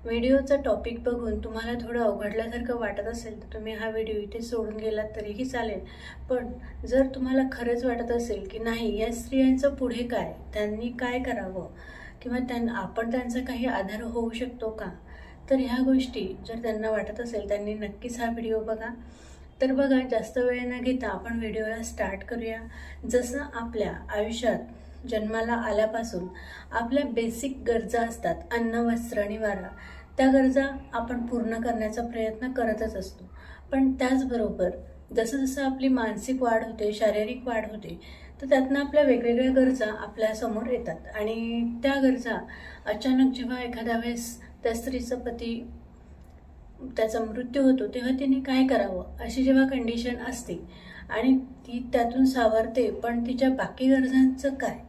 व्हिडिओचा topic बघून तुम्हाला थोडं अवघडल्यासारखं वाटत असेल तर तुम्ही हा व्हिडिओ इथे सोडून गेलात तरीही चालेल। पण जर तुम्हाला खरंच वाटत असेल की नाही या स्त्रियांचं पुढे काय, त्यांनी काय करावं किंवा आपण त्यांचा काही आधार होऊ शकतो का, तर ह्या गोष्टी जर त्यांना वाटत असेल त्यांनी नक्कीच हा व्हिडिओ बघा। तर बघा, जास्त वेळ न घेता आपण व्हिडिओला स्टार्ट करूया। जसं आपल्या आयुष्यात जन्माला आल्यापासून आपल्या बेसिक गरजा असतात, अन्न वस्त्र निवारा, त्या गरजा आपण पूर्ण करण्याचा प्रयत्न करतच असतो। पण त्याचबरोबर जसं जसं आपली मानसिक वाढ होते, शारीरिक वाढ होते, तर त्यातनं आपल्या वेगवेगळ्या गरजा आपल्यासमोर येतात आणि त्या गरजा अचानक जेव्हा एखाद्या वेळेस त्या स्त्रीचा पती त्याचा मृत्यू होतो तेव्हा तिने काय करावं अशी जेव्हा कंडिशन असते आणि ती त्यातून सावरते, पण तिच्या बाकी गरजांचं काय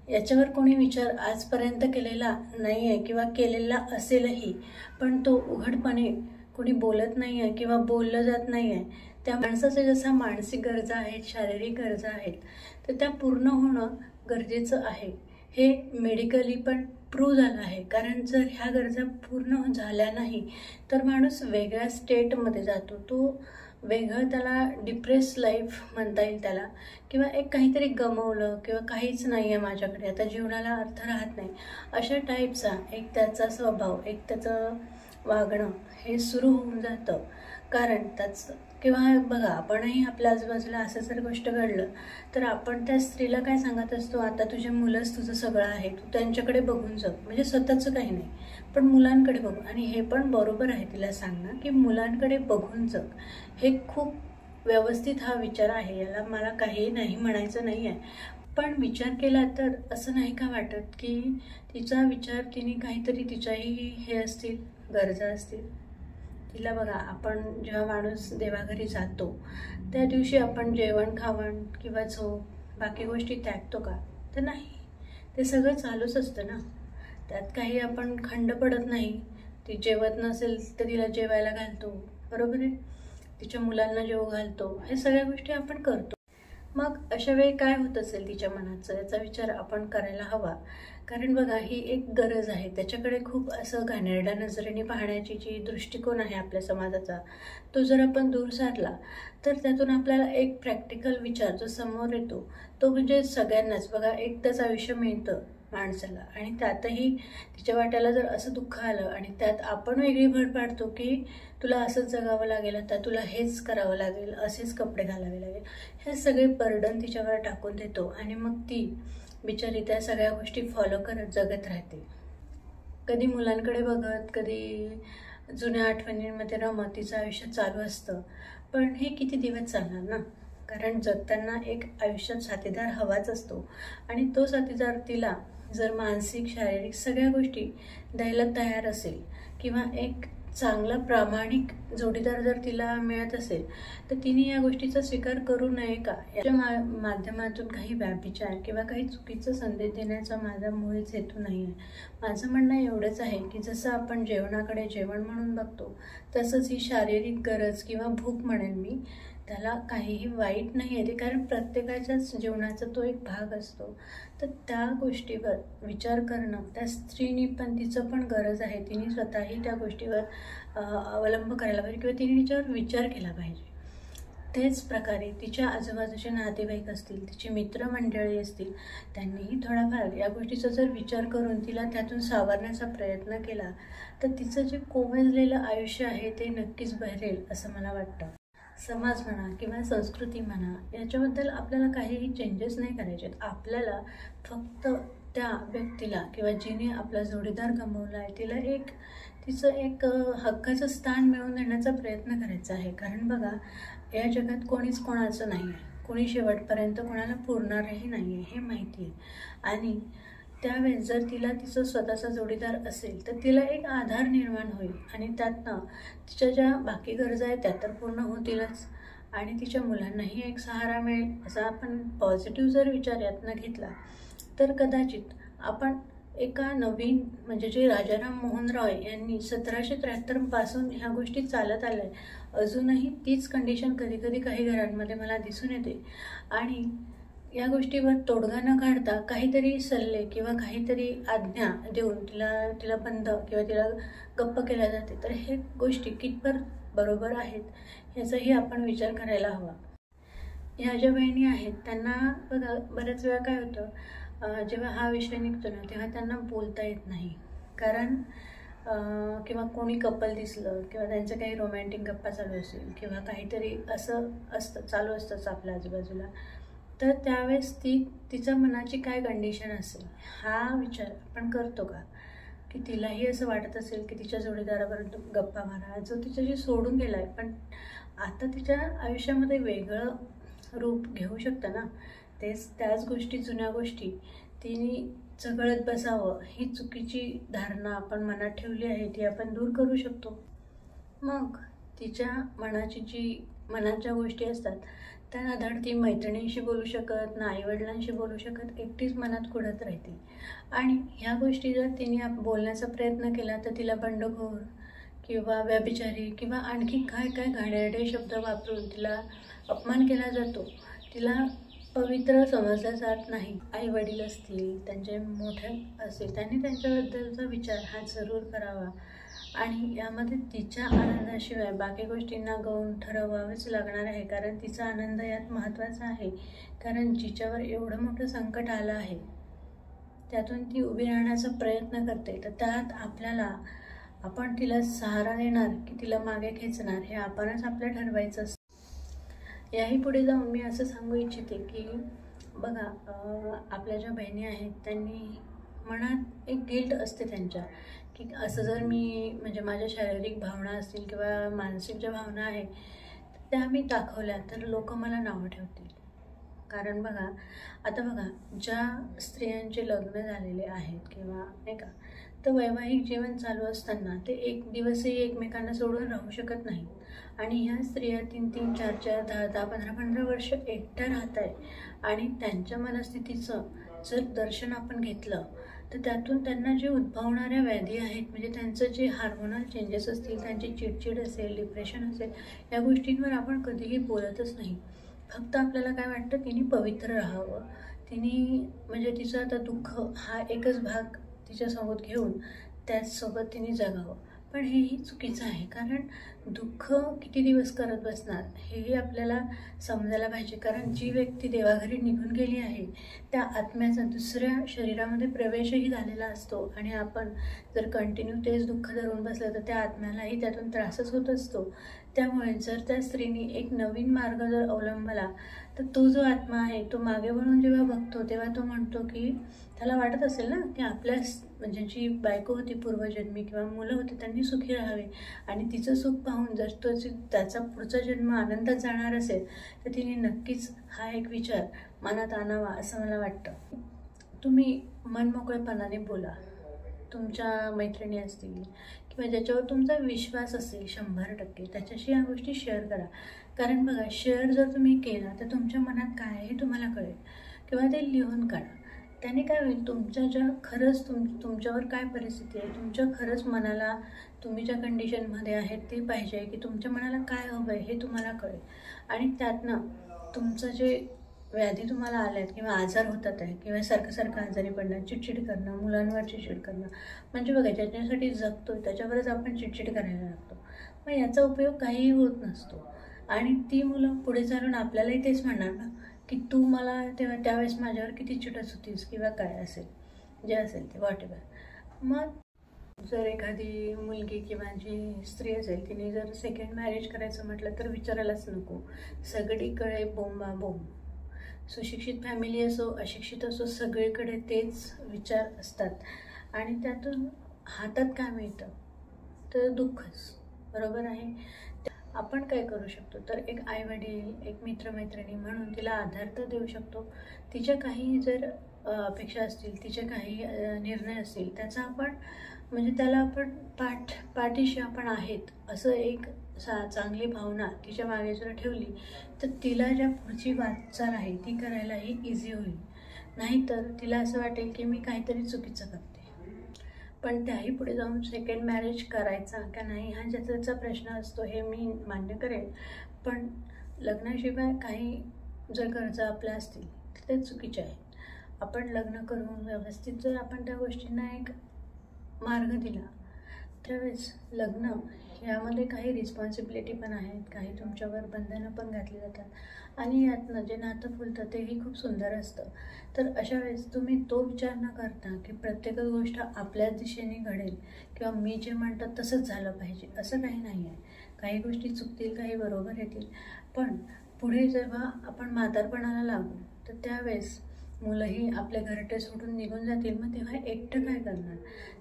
याच्यावर कोणी विचार आजपर्यंत केलेला नाही आहे किंवा केलेला असेलही, पण तो उघडपणे कोणी बोलत नाही आहे किंवा बोललं जात नाही आहे। त्या माणसाच्या जसा मानसिक गरजा आहेत, शारीरिक गरजा आहेत, तर त्या पूर्ण होणं गरजेचं आहे। हे मेडिकली पण प्रूव्ह झालं आहे। कारण जर ह्या गरजा पूर्ण झाल्या नाही तर माणूस वेगळ्या स्टेटमध्ये जातो, तो वेगळं, त्याला डिप्रेस लाईफ म्हणता येईल त्याला, किंवा एक काहीतरी गमावलं किंवा काहीच नाही आहे माझ्याकडे, आता जीवनाला अर्थ राहत नाही, अशा टाईपचा एक त्याचा स्वभाव, एक त्याचं वागणं हे सुरू होऊन जातं। कारण त्याचं किंवा बघा, आपणही आपल्या आजूबाजूला असं जर गोष्ट घडलं तर आपण त्या स्त्रीला काय सांगत असतो, आता तुझे मुलंच तुझं सगळं आहे, तू त्यांच्याकडे बघून जग, म्हणजे स्वतःचं काही नाही पण मुलांकडे बघू। आणि हे पण बरोबर आहे तिला सांगणं की मुलांकडे बघून जग, हे खूप व्यवस्थित हा विचार आहे, याला मला काही नाही म्हणायचं नाही आहे। पण विचार केला तर असं नाही का वाटत की तिचा विचार, तिने काहीतरी तिच्याही हे असतील, गरजा असतील। तिला बघा, आपण जेव्हा माणूस देवाघरी जातो त्या दिवशी आपण जेवण खावण किंवा झोप बाकी गोष्टी त्यागतो का, तर नाही, ते सगळं चालूच असतं ना, त्यात काही आपण खंड पडत नाही। ती जेवत नसेल तर तिला जेवायला घालतो, बरोबर आहे, तिच्या मुलांना जेवू घालतो, हे सगळ्या गोष्टी आपण करतो। मग अशा वेळी काय होत असेल तिच्या मनाचं, याचा विचार आपण करायला हवा। कारण बघा, ही एक गरज आहे, त्याच्याकडे खूप असं घाणेरड्या नजरेने पाहण्याची जी दृष्टिकोन आहे आपल्या समाजाचा, तो जर आपण दूर सारला तर त्यातून आपल्याला एक प्रॅक्टिकल विचार जो समोर येतो तो म्हणजे सगळ्यांनाच बघा एकदाच आयुष्य मिळतं माणसाला, आणि त्यातही तिच्या वाट्याला जर असं दुःख आलं आणि त्यात आपण वेगळी भर पाडतो की तुला असंच जगावं लागेल, आता तुला हेच करावं लागेल, असेच कपडे घालावे लागेल, हे सगळे बर्डन तिच्यावर टाकून देतो आणि मग ती बिचारी त्या सगळ्या गोष्टी फॉलो करत जगत राहते। कधी मुलांकडे बघत, कधी जुन्या आठवणींमध्ये रमत तिचं आयुष्य चालू असतं। पण हे किती दिवस चालणार ना, कारण जगताना एक आयुष्यात साथीदार हवाच असतो आणि तो साथीदार तिला जर मानसिक शारीरिक सगळ्या गोष्टी द्यायला तयार असेल किंवा एक चांगला प्रामाणिक जोडीदार जर तिला मिळत असेल तर तिने या गोष्टीचा स्वीकार करू नये का। याच्या माध्यमातून काही व्याभिचार किंवा काही चुकीचा संदेश देण्याचा माझा मुळीच हेतू नाही आहे। माझं म्हणणं एवढंच आहे की जसं आपण जेवणाकडे जेवण म्हणून बघतो तसंच ही शारीरिक गरज किंवा भूक म्हणेन मी, त्याला काहीही वाईट नाही आहे ते, कारण प्रत्येकाच्याच जीवनाचा तो एक भाग असतो। तर त्या गोष्टीवर विचार करणं, त्या स्त्रीनी पण तिचं पण गरज आहे, तिने स्वतःही त्या गोष्टीवर अवलंब करायला पाहिजे किंवा तिने तिच्यावर विचार केला पाहिजे। तेच प्रकारे तिच्या आजूबाजूचे नातेवाईक असतील, तिची मित्रमंडळी असतील, त्यांनीही थोडाफार या गोष्टीचा जर विचार करून तिला त्यातून सावरण्याचा प्रयत्न केला तर तिचं जे कोमेजलेलं आयुष्य आहे ते नक्कीच बहरेल असं मला वाटतं। समाज म्हणा किंवा संस्कृती म्हणा, याच्याबद्दल आपल्याला काहीही चेंजेस नाही करायचे आहेत। आपल्याला फक्त त्या व्यक्तीला किंवा जिने आपला जोडीदार गमावला आहे तिला तिचं एक हक्काचं स्थान मिळवून देण्याचा प्रयत्न करायचा आहे। कारण बघा, या जगात कोणीच कोणाचं नाही आहे, कोणी शेवटपर्यंत कोणाला पुरणारही नाही आहे, हे माहिती आहे। आणि त्यावेळेस जर तिला तिचं स्वतःचा जोडीदार असेल तर तिला एक आधार निर्माण होईल आणि त्यातनं तिच्या ज्या बाकी गरजा आहेत त्या तर पूर्ण होतीलच आणि तिच्या मुलांनाही एक सहारा मिळेल। असा आपण पॉझिटिव्ह जर विचार यातनं घेतला तर कदाचित आपण एका नवीन, म्हणजे जे राजाराम मोहन रॉय यांनी 1773 पासून ह्या गोष्टी चालत आल्या आहे, अजूनही तीच कंडिशन कधी कधी काही घरांमध्ये मला दिसून येते। आणि या गोष्टीवर तोडगा न काढता काहीतरी सल्ले किंवा काहीतरी आज्ञा देऊन तिला बंद किंवा तिला गप्प केल्या जाते, तर हे गोष्टी कितपत बरोबर आहेत याचाही आपण विचार करायला हवा. ह्या ज्या बहिणी आहेत त्यांना बघा बऱ्याच वेळा काय होतं, जेव्हा हा विषय निघतो ना तेव्हा त्यांना बोलता येत नाही. कारण किंवा कोणी कपल दिसलं किंवा त्यांचं काही रोमॅन्टिक गप्पा चालू असेल किंवा काहीतरी असं असतं चालू असतंच आपल्या आजूबाजूला, तर त्यावेळेस तिच्या मनाची काय कंडिशन असेल हा विचार आपण करतो का? की तिलाही असं वाटत असेल की तिच्या जोडीदारापर्यंत गप्पा मारा जो तिच्याशी सोडून गेला आहे, पण आता तिच्या आयुष्यामध्ये वेगळं रूप घेऊ शकतं ना. त्याच गोष्टी, जुन्या गोष्टी तिने चघळत बसावं ही चुकीची धारणा आपण मनात ठेवली आहे, ती आपण दूर करू शकतो. मग तिच्या मनात ज्या गोष्टी असतात त्यांना धड ती मैत्रिणींशी बोलू शकत ना आईवडिलांशी बोलू शकत, एकटीच मनात कुढत राहते. आणि ह्या गोष्टी जर तिने बोलण्याचा प्रयत्न केला तर तिला बंडखोर किंवा व्यभिचारी किंवा आणखी काय काय घाणेरडे शब्द वापरून तिला अपमान केला जातो. तिला पवित्र समजलं जात नाही. आई वडील असतील, त्यांचे मोठे असतील, त्यांनी त्यांच्याबद्दलचा विचार हा जरूर करावा. आणि यामध्ये तिच्या आनंदाशिवाय बाकी गोष्टींना गौण ठरवावेच लागणार आहे. कारण तिचा आनंद यात महत्त्वाचा आहे. कारण जिच्यावर एवढं मोठं संकट आलं आहे त्यातून ती उभी राहण्याचा प्रयत्न करते, तर त्यात आपण तिला सहारा देणार की तिला मागे खेचणार हे आपणच आपल्या ठरवायचं असतं. याही पुढे जाऊन मी असं सांगू इच्छिते की बघा, आपल्या ज्या बहिणी आहेत त्यांनी मनात एक गिल्ट असते त्यांच्या की असं जर मी म्हणजे माझ्या शारीरिक भावना असतील किंवा मानसिक ज्या भावना आहेत त्या मी दाखवल्या तर लोक मला नावं ठेवतील. कारण बघा ज्या स्त्रियांचे लग्न झालेले आहेत किंवा नाही का, तर वैवाहिक जीवन चालू असताना ते एक दिवसही एकमेकांना सोडून राहू शकत नाही. आणि ह्या स्त्रिया 3-3, 4-4, 10-10, 15-15 वर्ष एकट्या राहत आहे आणि त्यांच्या मनस्थितीचं जर दर्शन आपण घेतलं तर त्यातून त्यांना जे उद्भवणाऱ्या व्याधी आहेत, म्हणजे त्यांचं जे हार्मोनल चेंजेस असतील, त्यांची चिडचिड असेल, डिप्रेशन असेल, या गोष्टींवर आपण कधीही बोलतच नाही. फक्त आपल्याला काय वाटतं तिने पवित्र राहावं, म्हणजे तिचं आता दुःख हा एकच भाग तिच्यासोबत घेऊन त्याचसोबत तिने जगावं. पण हेही चुकीचं आहे. कारण दुःख किती दिवस करत बसणार हेही आपल्याला समजायला पाहिजे. कारण जी व्यक्ती देवाघरी निघून गेली आहे त्या आत्म्याचा दुसऱ्या शरीरामध्ये प्रवेशही झालेला असतो आणि आपण जर कंटिन्यू तेच दुःख धरून बसलं तर त्या आत्म्यालाही त्यातून त्रासच होत असतो. त्यामुळे जर त्या स्त्रीने एक नवीन मार्ग जर अवलंबला तर तो जो आत्मा आहे तो मागे वळून जेव्हा बघतो तेव्हा तो म्हणतो की त्याला वाटत असेल ना की आपल्या म्हणजे जी बायको होती पूर्वजन्मी किंवा मुलं होती त्यांनी सुखी राहावे आणि तिचं सुख पाहून जर त्याचा पुढचा जन्म आनंदात जाणार असेल तर तिने नक्कीच हा एक विचार मनात आणावा असं मला वाटतं. तुम्ही मनमोकळेपणाने बोला. तुमच्या मैत्रिणी असतील किंवा ज्याच्यावर तुमचा विश्वास असेल 100% त्याच्याशी ह्या गोष्टी शेअर करा. कारण बघा, शेअर जर तुम्ही केला तर तुमच्या मनात काय आहे हे तुम्हाला कळेल किंवा ते लिहून काढा. त्याने काय होईल, तुमच्या ज्या खरंच तुमच्यावर काय परिस्थिती आहे, तुमच्या खरंच मनाला तुम्ही ज्या कंडिशनमध्ये आहेत ते पाहिजे की तुमच्या मनाला काय हवं आहे हे तुम्हाला कळेल. आणि त्यातनं तुमचं जे व्याधी तुम्हाला आल्या आहेत किंवा आजार होतात आहे किंवा सारखं आजारी पडणं, चिडचिड करणं, मुलांवर चिडचिड करणं, म्हणजे बघा ज्याच्यासाठी जगतो त्याच्यावरच आपण चिडचिड करायला लागतो. मग याचा उपयोग काहीही होत नसतो. आणि ती मुलं पुढे चालून आपल्यालाही तेच म्हणणार ना की तू मला त्यावेळेस माझ्यावर किती चिडत होतीस किंवा काय असेल जे असेल ते व्हॉटएव्हर. मग जर एखादी मुलगी किंवा जी स्त्री असेल तिने जर सेकंड मॅरेज करायचं म्हटलं तर विचारायलाच नको. सगळीकडे बोंबाबोंब. सुशिक्षित फॅमिली असो, अशिक्षित असो, सगळीकडे तेच विचार असतात आणि त्यातून हातात काय मिळतं तर दुःखच. बरोबर आहे. आपण काय करू शकतो तर एक आईवडील, एक मित्रमैत्रिणी म्हणून तिला आधार तर देऊ शकतो. तिच्या काही जर अपेक्षा असतील, तिचे काही निर्णय असतील त्याचा आपण म्हणजे त्याला आपण पाठीशी आपण आहेत असं एक चांगली भावना तिच्या मागे जर ठेवली तर तिला ज्या पुढची वाटचाल आहे ती करायलाही इझी होईल. नाहीतर तिला असं वाटेल की मी काहीतरी चुकीचं करते. पण त्याही पुढे जाऊन सेकंड मॅरेज करायचा का नाही हा ज्याचा प्रश्न असतो हे मी मान्य करेन. पण लग्नाशिवाय काही जर गरजा आपल्या असतील ते चुकीचे आहेत. आपण लग्न करून व्यवस्थित जर आपण त्या गोष्टींना एक मार्ग दिला, त्यावेळेस लग्न यामध्ये काही रिस्पॉन्सिबिलिटी पण आहेत, काही तुमच्यावर बंधनं पण घातली जातात आणि यातनं जे नातं फुलतं तेही खूप सुंदर असतं. तर अशा वेळेस तुम्ही तो विचार न करता की प्रत्येकच गोष्ट आपल्याच दिशेने घडेल किंवा मी जे म्हणतात तसंच झालं पाहिजे, असं काही नाही आहे. काही गोष्टी चुकतील, काही बरोबर येतील, पण पुढे जेव्हा आपण म्हातारपणाला लागू तर त्यावेळेस मुलंही आपले घरटे सोडून निघून जातील. मग तेव्हा एकटं काय करणार?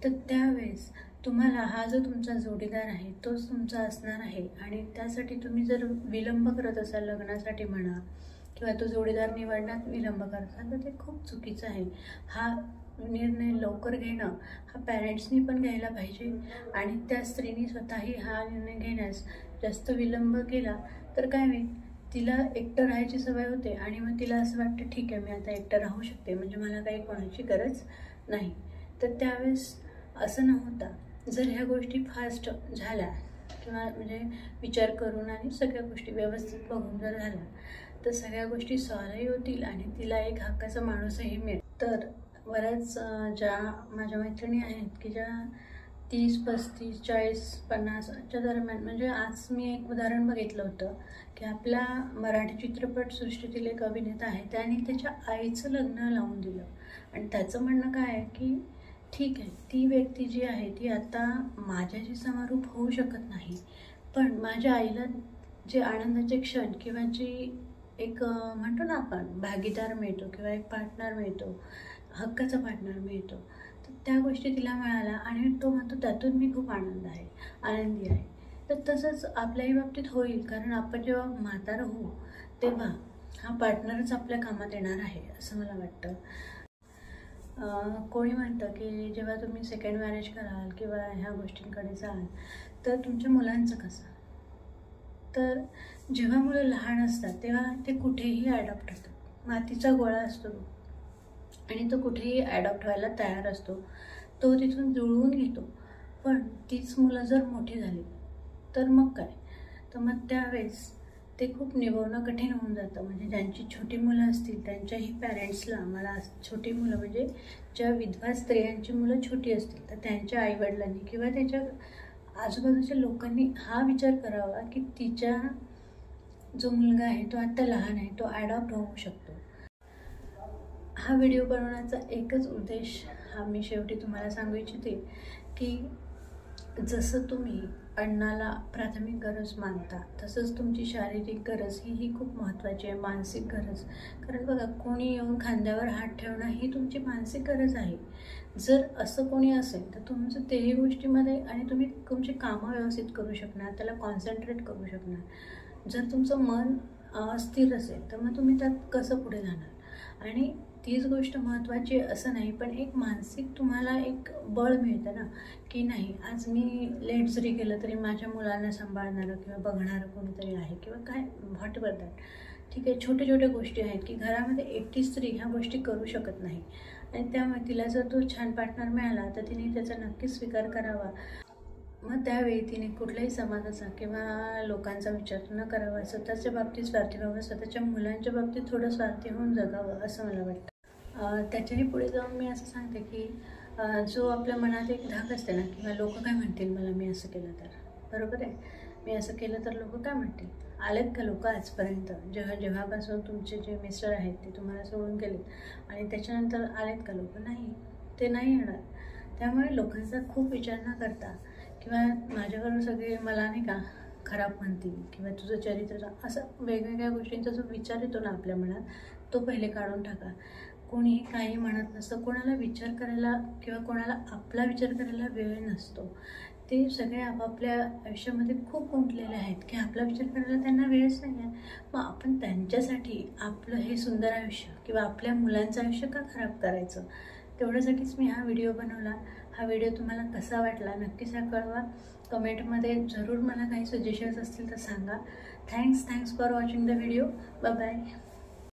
तर त्यावेळेस तुम्हाला हा जो तुमचा जोडीदार आहे तोच तुमचा असणार आहे आणि त्यासाठी तुम्ही जर विलंब करत असाल लग्नासाठी म्हणा किंवा तो जोडीदार निवडण्यात विलंब करताल तर ते खूप चुकीचं आहे. हा निर्णय लवकर घेणं हा पॅरेंट्सनी पण घ्यायला पाहिजे आणि त्या स्त्रीनी स्वतःही हा निर्णय घेण्यास जास्त विलंब केला तर काय होईल, तिला एकटं राहायची सवय होते आणि मग तिला असं वाटतं ठीक आहे मी आता एकटं राहू शकते, म्हणजे मला काही कोणाची गरज नाही. तर त्यावेळेस असं न होता जर ह्या गोष्टी फास्ट झाल्या किंवा म्हणजे विचार करून आणि सगळ्या गोष्टी व्यवस्थित बघून जर झाल्या तर सगळ्या गोष्टी सॉल्वही होतील आणि तिला एक हक्काचा माणूसही मिळेल. तर बऱ्याच ज्या माझ्या मैत्रिणी आहेत की ज्या 30, 35, 40, 50च्या दरम्यान, म्हणजे आज मी एक उदाहरण बघितलं होतं की आपल्या मराठी चित्रपटसृष्टीतील एक अभिनेता आहे, त्याने त्याच्या आईचं लग्न लावून दिलं आणि त्याचं म्हणणं काय आहे की ठीक आहे, ती व्यक्ती जी आहे ती आता माझ्याशी समरूप होऊ शकत नाही, पण माझ्या आईला जे आनंदाचे क्षण किंवा जी एक म्हणतो ना आपण भागीदार मिळतो किंवा एक पार्टनर मिळतो, हक्काचा पार्टनर मिळतो, तर त्या गोष्टी तिला मिळाल्या आणि तो म्हणतो त्यातून मी खूप आनंदी आहे. तर तसंच आपल्याही बाबतीत होईल, कारण आपण जेव्हा म्हातारं होऊ तेव्हा हा पार्टनरच आपल्या कामात येणार आहे असं मला वाटतं. कोणी म्हणतं की जेव्हा तुम्ही सेकंड मॅरेज कराल किंवा ह्या गोष्टींकडे जाल तर तुमच्या मुलांचं कसं? तर जेव्हा मुलं लहान असतात तेव्हा ते कुठेही ॲडॉप्ट होतात. मातीचा गोळा असतो आणि तो कुठेही ॲडॉप्ट व्हायला तयार असतो, तो तिथून जुळवून घेतो. पण तीच मुलं जर मोठी झाली तर मग काय? तर मग त्यावेळेस ते खूप निभवणं कठीण होऊन जातं. म्हणजे ज्यांची छोटी मुलं असतील त्यांच्याही पॅरेंट्सला, मला छोटी मुलं म्हणजे ज्या विधवा स्त्रियांची मुलं छोटी असतील तर त्यांच्या आईवडिलांनी किंवा त्याच्या आजूबाजूच्या लोकांनी हा विचार करावा की तिच्या जो मुलगा आहे तो आत्ता लहान आहे, तो ॲडॉप्ट होऊ शकतो. हा व्हिडिओ बनवण्याचा एकच उद्देश हा मी शेवटी तुम्हाला सांगू इच्छिते की जसं तुम्ही अन्नाला प्राथमिक गरज मानता तसंच तुमची शारीरिक गरज ही खूप महत्त्वाची आहे, मानसिक गरज. कारण बघा, कोणी येऊन खांद्यावर हात ठेवणं ही तुमची मानसिक गरज आहे. जर असं कोणी असेल तर तुमचं तेही गोष्टीमध्ये आणि तुम्ही तुमची कामं व्यवस्थित करू शकणार, त्याला कॉन्सन्ट्रेट करू शकणार. जर तुमचं मन अस्थिर असेल तर मग तुम्ही त्यात कसं पुढे जाणार? आणि तीच गोष्ट महत्त्वाची असं नाही, पण एक मानसिक तुम्हाला एक बळ मिळतं ना की नाही, आज मी लेट जरी गेलं तरी माझ्या मुलांना सांभाळणारं किंवा बघणारं कोणीतरी आहे किंवा काय व्हॉट एव्हर दॅट. ठीक आहे, छोट्या छोट्या गोष्टी आहेत की घरामध्ये एकटी स्त्री ह्या गोष्टी करू शकत नाही आणि त्यामुळे तिला जर तो छान पार्टनर मिळाला तर तिने त्याचा नक्कीच स्वीकार करावा. मग त्यावेळी तिने कुठल्याही समाजाचा किंवा लोकांचा विचार न करावा, स्वतःच्या बाबतीत स्वार्थी व्हावं, स्वतःच्या मुलांच्या बाबतीत थोडं स्वार्थी होऊन जगावं असं मला वाटतं. त्याच्याही पुढे जाऊन मी असं सांगते की जो आपल्या मनात एक धाक असते ना किंवा लोक काय म्हणतील मला मी असं केलं तर, बरोबर आहे, मी असं केलं तर लोक काय म्हणतील? आलेत का लोक आजपर्यंत? जेव्हापासून तुमचे जे मिस्टर आहेत ते तुम्हाला सोडून गेलेत आणि त्याच्यानंतर आलेत का लोक? नाही, ते नाही येणार. त्यामुळे लोकांचा खूप विचार न करता किंवा माझ्यावर सगळे मला नाही का खराब म्हणतील किंवा तुझं चरित्र, असं वेगवेगळ्या गोष्टींचा जो विचार येतो ना आपल्या मनात तो पहिले काढून टाका. कोणीही काही म्हणत नसतं, कोणाला विचार करायला किंवा कोणाला आपला विचार करायला वेळ नसतो. ते सगळे आपापल्या आयुष्यामध्ये खूप गुंतलेले आहेत की आपला विचार करायला त्यांना वेळच नाही आहे. मग आपण त्यांच्यासाठी आपलं हे सुंदर आयुष्य किंवा आपल्या मुलांचं आयुष्य का खराब करायचं? तेवढ्यासाठीच मी हा व्हिडिओ बनवला. हा व्हिडिओ तुम्हाला कसा वाटला नक्कीच कळवा. कमेंटमध्ये जरूर मला काही सजेशन्स असतील तर सांगा. Thanks for watching the video. Bye bye.